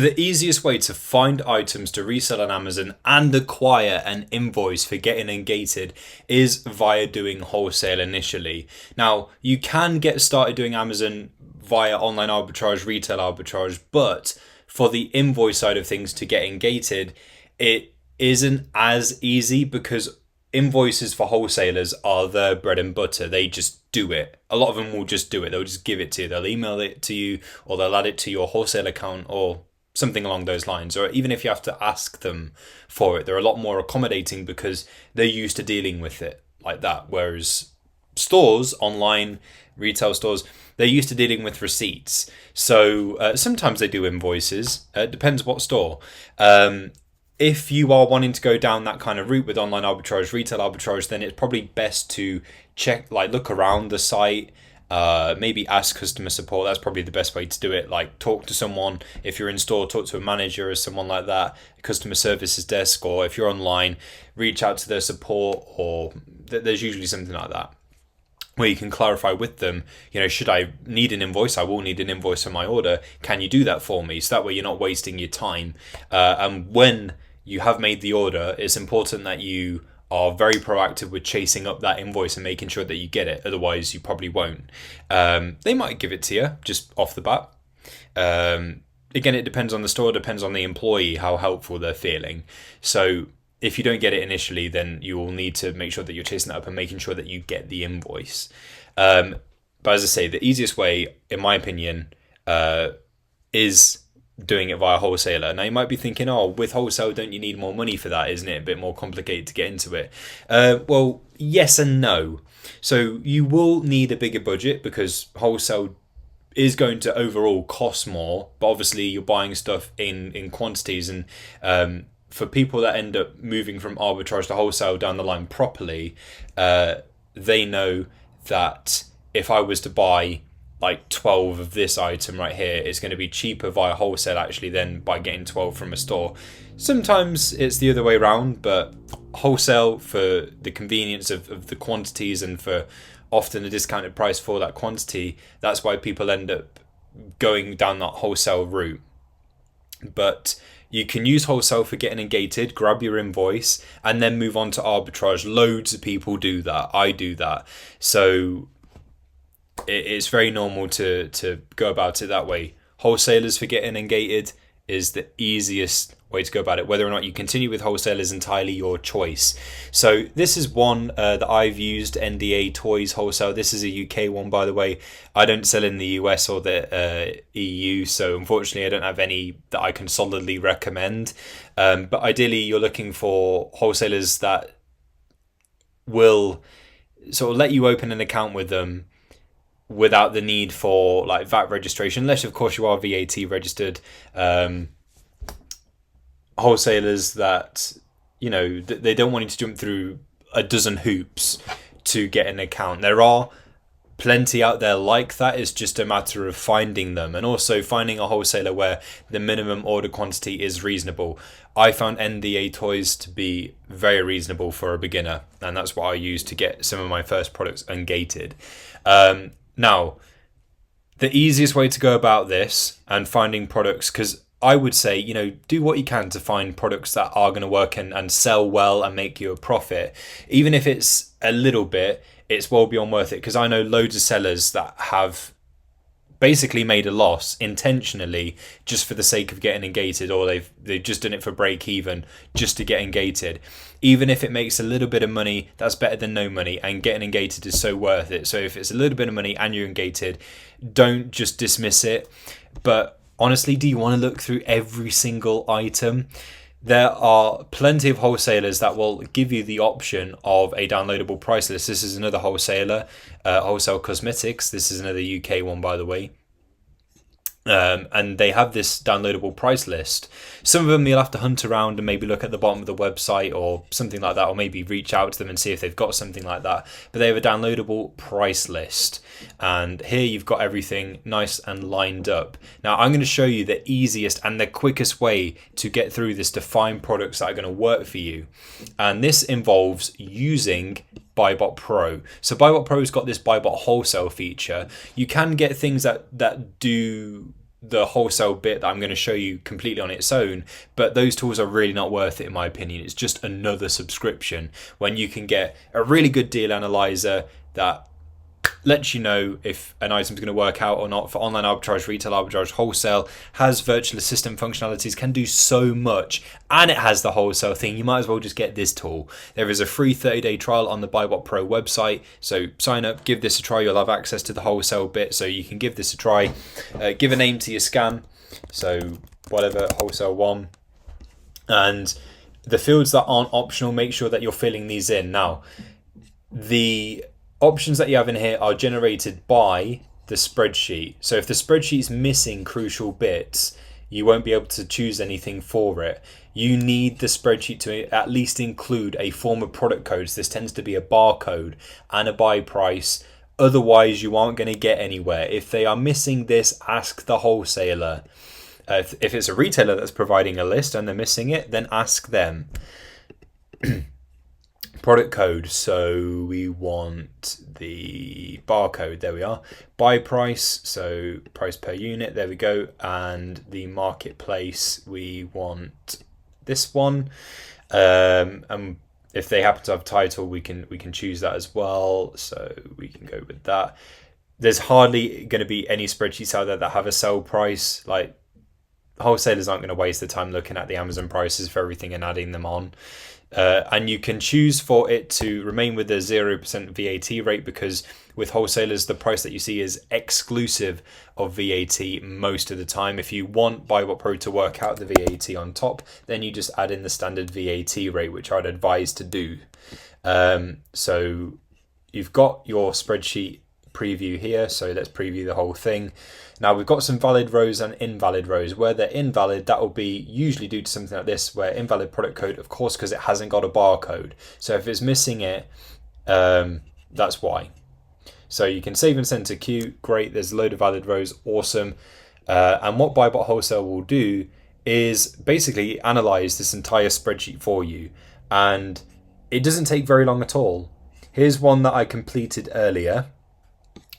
The easiest way to find items to resell on Amazon and acquire an invoice for getting Ungated is via doing wholesale initially. Now, you can get started doing Amazon via online arbitrage, retail arbitrage, but for the invoice side of things to get Ungated, it isn't as easy because invoices for wholesalers are their bread and butter. They just do it. A lot of them will just do it. They'll just give it to you. They'll email it to you, or they'll add it to your wholesale account, or something along those lines. Or even if you have to ask them for it, they're a lot more accommodating because they're used to dealing with it like that. Whereas stores, online retail stores, they're used to dealing with receipts. So sometimes they do invoices. It depends what store. If you are wanting to go down that kind of route with online arbitrage, retail arbitrage, then it's probably best to check, look around the site. Maybe ask customer support. That's probably the best way to do it. Like, talk to someone. If you're in store, talk to a manager or someone like that, a customer services desk, or if you're online, reach out to their support, or there's usually something like that where you can clarify with them, should I need an invoice? I will need an invoice for my order. Can you do that for me? So that way you're not wasting your time. And when you have made the order, it's important that you are very proactive with chasing up that invoice and making sure that you get it. Otherwise, you probably won't. They might give it to you just off the bat. Again, it depends on the store, depends on the employee, how helpful they're feeling. So if you don't get it initially, then you will need to make sure that you're chasing that up and making sure that you get the invoice. But as I say, the easiest way, in my opinion, is doing it via wholesaler. Now you might be thinking, with wholesale, don't you need more money for that? Isn't it a bit more complicated to get into it? Well, yes and no. So you will need a bigger budget because wholesale is going to overall cost more, but obviously you're buying stuff in quantities, and for people that end up moving from arbitrage to wholesale down the line properly, they know that if I was to buy 12 of this item right here, it's going to be cheaper via wholesale actually than by getting 12 from a store. Sometimes it's the other way around, but wholesale, for the convenience of the quantities and for often a discounted price for that quantity, that's why people end up going down that wholesale route. But you can use wholesale for getting Ungated, grab your invoice, and then move on to arbitrage. Loads of people do that. I do that. So it's very normal to go about it that way. Wholesalers for getting Ungated is the easiest way to go about it. Whether or not you continue with wholesale is entirely your choice. So this is one that I've used, NDA Toys Wholesale. This is a UK one, by the way. I don't sell in the US or the EU, so unfortunately I don't have any that I can solidly recommend. But ideally you're looking for wholesalers that will sort of let you open an account with them without the need for VAT registration, unless of course you are VAT registered. Wholesalers that they don't want you to jump through a dozen hoops to get an account. There are plenty out there like that. It's just a matter of finding them, and also finding a wholesaler where the minimum order quantity is reasonable. I found NDA Toys to be very reasonable for a beginner, and that's what I used to get some of my first products Ungated. Now, the easiest way to go about this and finding products, because I would say, do what you can to find products that are going to work and sell well and make you a profit. Even if it's a little bit, it's well beyond worth it, because I know loads of sellers that have basically made a loss intentionally just for the sake of getting Ungated, or they've just done it for break even just to get Ungated. Even if it makes a little bit of money, that's better than no money, and getting Ungated is so worth it. So if it's a little bit of money and you're Ungated, don't just dismiss it. But honestly, do you want to look through every single item? There are plenty of wholesalers that will give you the option of a downloadable price list. This is another wholesaler, Wholesale Cosmetics. This is another UK one, by the way. And they have this downloadable price list. Some of them you'll have to hunt around and maybe look at the bottom of the website or something like that, or maybe reach out to them and see if they've got something like that. But they have a downloadable price list, and here you've got everything nice and lined up. Now I'm going to show you the easiest and the quickest way to get through this to find products that are going to work for you, and this involves using BuyBotPro. So BuyBotPro's got this BuyBot wholesale feature. You can get things that do the wholesale bit that I'm going to show you completely on its own, but those tools are really not worth it in my opinion. It's just another subscription when you can get a really good deal analyzer that lets you know if an item's going to work out or not for online arbitrage, retail arbitrage, wholesale, has virtual assistant functionalities, can do so much, and it has the wholesale thing. You might as well just get this tool. There is a free 30-day trial on the BuyBotPro website, so sign up, give this a try. You'll have access to the wholesale bit, so you can give this a try. Give a name to your scan, so whatever, wholesale 1, and the fields that aren't optional, make sure that you're filling these in. Now, the options that you have in here are generated by the spreadsheet. So if the spreadsheet's missing crucial bits, you won't be able to choose anything for it. You need the spreadsheet to at least include a form of product codes. This tends to be a barcode and a buy price. Otherwise, you aren't going to get anywhere. If they are missing this, ask the wholesaler. If it's a retailer that's providing a list and they're missing it, then ask them. Product code, so we want the barcode, there we are. Buy price, so price per unit, there we go. And the marketplace, we want this one. And if they happen to have title, we can choose that as well, so we can go with that. There's hardly going to be any spreadsheets out there that have a sell price. Like, wholesalers aren't going to waste the time looking at the Amazon prices for everything and adding them on. And you can choose for it to remain with the 0% VAT rate, because with wholesalers, the price that you see is exclusive of VAT most of the time. If you want BuyBotPro to work out the VAT on top, then you just add in the standard VAT rate, which I'd advise to do. So you've got your spreadsheet preview here, so let's preview the whole thing. Now we've got some valid rows and invalid rows. Where they're invalid, that will be usually due to something like this, where invalid product code, of course, because it hasn't got a barcode. So if it's missing it, that's why. So you can save and send to queue. Great, there's a load of valid rows, awesome. And what BuyBot Wholesale will do is basically analyze this entire spreadsheet for you, and it doesn't take very long at all. Here's one that I completed earlier.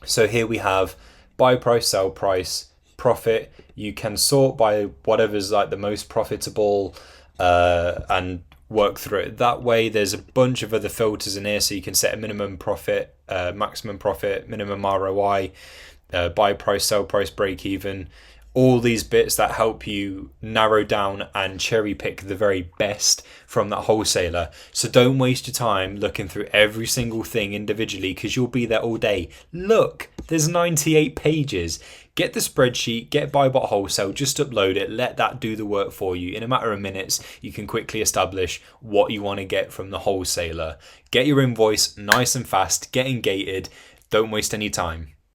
So here we have buy price, sell price, profit. You can sort by whatever's like the most profitable and work through it that way. There's a bunch of other filters in here, so you can set a minimum profit, maximum profit, minimum ROI, buy price, sell price, break even. All these bits that help you narrow down and cherry pick the very best from that wholesaler. So don't waste your time looking through every single thing individually, because you'll be there all day. Look, there's 98 pages. Get the spreadsheet, get BuyBot Wholesale, just upload it, let that do the work for you. In a matter of minutes, you can quickly establish what you want to get from the wholesaler. Get your invoice nice and fast, get Ungated, don't waste any time.